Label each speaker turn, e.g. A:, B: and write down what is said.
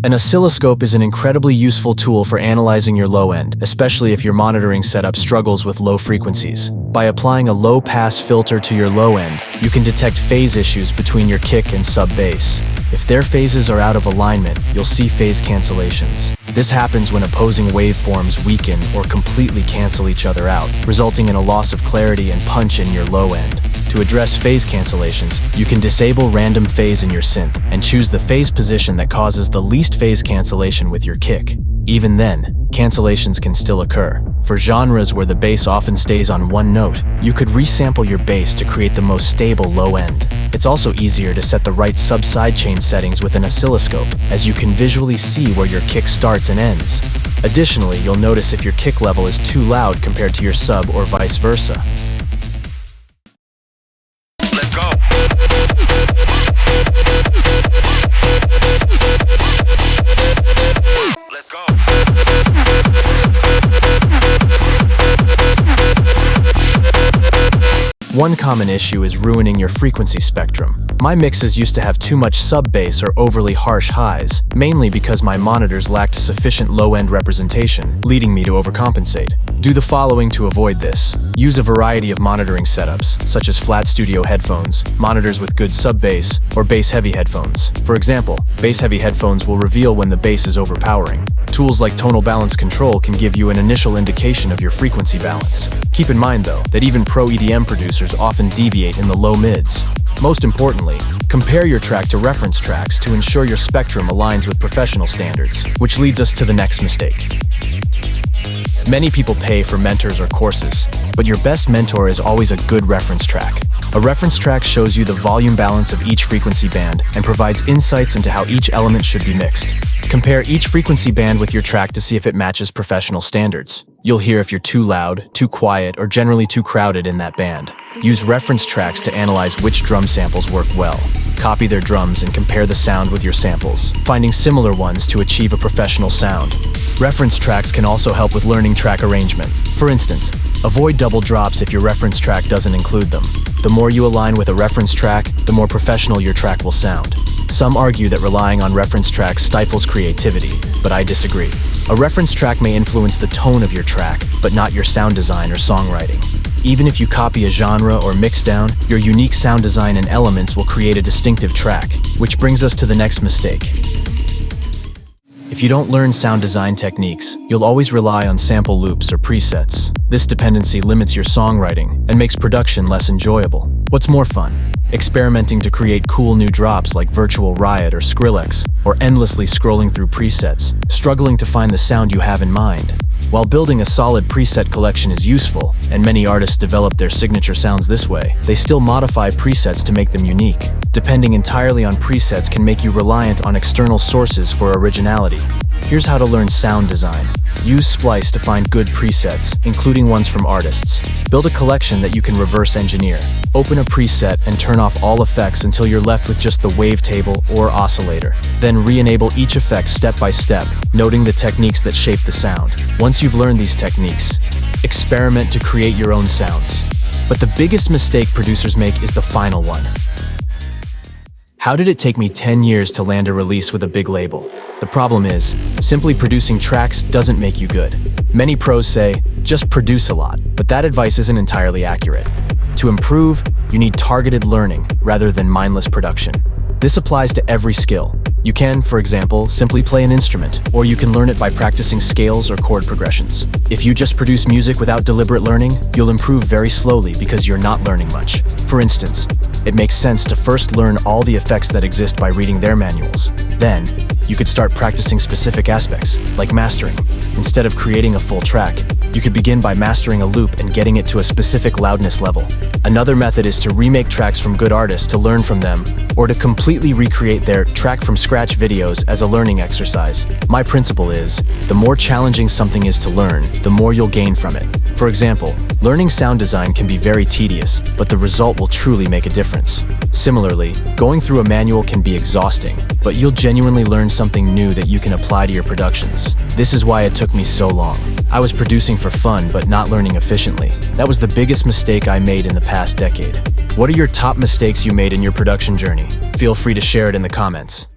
A: An oscilloscope is an incredibly useful tool for analyzing your low end, especially if your monitoring setup struggles with low frequencies. By applying a low-pass filter to your low end, you can detect phase issues between your kick and sub-bass. If their phases are out of alignment, you'll see phase cancellations. This happens when opposing waveforms weaken or completely cancel each other out, resulting in a loss of clarity and punch in your low end. To address phase cancellations, you can disable random phase in your synth and choose the phase position that causes the least phase cancellation with your kick. Even then, cancellations can still occur. For genres where the bass often stays on one note, you could resample your bass to create the most stable low end. It's also easier to set the right sub-sidechain settings with an oscilloscope, as you can visually see where your kick starts and ends. Additionally, you'll notice if your kick level is too loud compared to your sub or vice versa.
B: Let's go. Let's go.
A: One common issue is ruining your frequency spectrum. My mixes used to have too much sub-bass or overly harsh highs, mainly because my monitors lacked sufficient low-end representation, leading me to overcompensate. Do the following to avoid this. Use a variety of monitoring setups, such as flat studio headphones, monitors with good sub-bass, or bass-heavy headphones. For example, bass-heavy headphones will reveal when the bass is overpowering. Tools like tonal balance control can give you an initial indication of your frequency balance. Keep in mind, though, that even pro EDM producers often deviate in the low mids. Most importantly, compare your track to reference tracks to ensure your spectrum aligns with professional standards, which leads us to the next mistake. Many people pay for mentors or courses, but your best mentor is always a good reference track. A reference track shows you the volume balance of each frequency band and provides insights into how each element should be mixed. Compare each frequency band with your track to see if it matches professional standards. You'll hear if you're too loud, too quiet, or generally too crowded in that band. Use reference tracks to analyze which drum samples work well. Copy their drums and compare the sound with your samples, finding similar ones to achieve a professional sound. Reference tracks can also help with learning track arrangement. For instance, avoid double drops if your reference track doesn't include them. The more you align with a reference track, the more professional your track will sound. Some argue that relying on reference tracks stifles creativity, but I disagree. A reference track may influence the tone of your track, but not your sound design or songwriting. Even if you copy a genre or mixdown, your unique sound design and elements will create a distinctive track, which brings us to the next mistake. If you don't learn sound design techniques, you'll always rely on sample loops or presets. This dependency limits your songwriting and makes production less enjoyable. What's more fun? Experimenting to create cool new drops like Virtual Riot or Skrillex, or endlessly scrolling through presets, struggling to find the sound you have in mind. While building a solid preset collection is useful, and many artists develop their signature sounds this way, they still modify presets to make them unique. Depending entirely on presets can make you reliant on external sources for originality. Here's how to learn sound design. Use Splice to find good presets, including ones from artists. Build a collection that you can reverse engineer. Open a preset and turn off all effects until you're left with just the wavetable or oscillator. Then re-enable each effect step by step, noting the techniques that shape the sound. Once you've learned these techniques, experiment to create your own sounds. But the biggest mistake producers make is the final one. How did it take me 10 years to land a release with a big label? The problem is, simply producing tracks doesn't make you good. Many pros say, just produce a lot, but that advice isn't entirely accurate. To improve, you need targeted learning rather than mindless production. This applies to every skill. You can, for example, simply play an instrument, or you can learn it by practicing scales or chord progressions. If you just produce music without deliberate learning, you'll improve very slowly because you're not learning much. For instance, it makes sense to first learn all the effects that exist by reading their manuals. Then, you could start practicing specific aspects, like mastering. Instead of creating a full track, you could begin by mastering a loop and getting it to a specific loudness level. Another method is to remake tracks from good artists to learn from them, or to completely recreate their track-from-scratch videos as a learning exercise. My principle is, the more challenging something is to learn, the more you'll gain from it. For example, learning sound design can be very tedious, but the result will truly make a difference. Similarly, going through a manual can be exhausting, but you'll genuinely learn something new that you can apply to your productions. This is why it took me so long. I was producing for fun, but not learning efficiently. That was the biggest mistake I made in the past decade. What are your top mistakes you made in your production journey? Feel free to share it in the comments.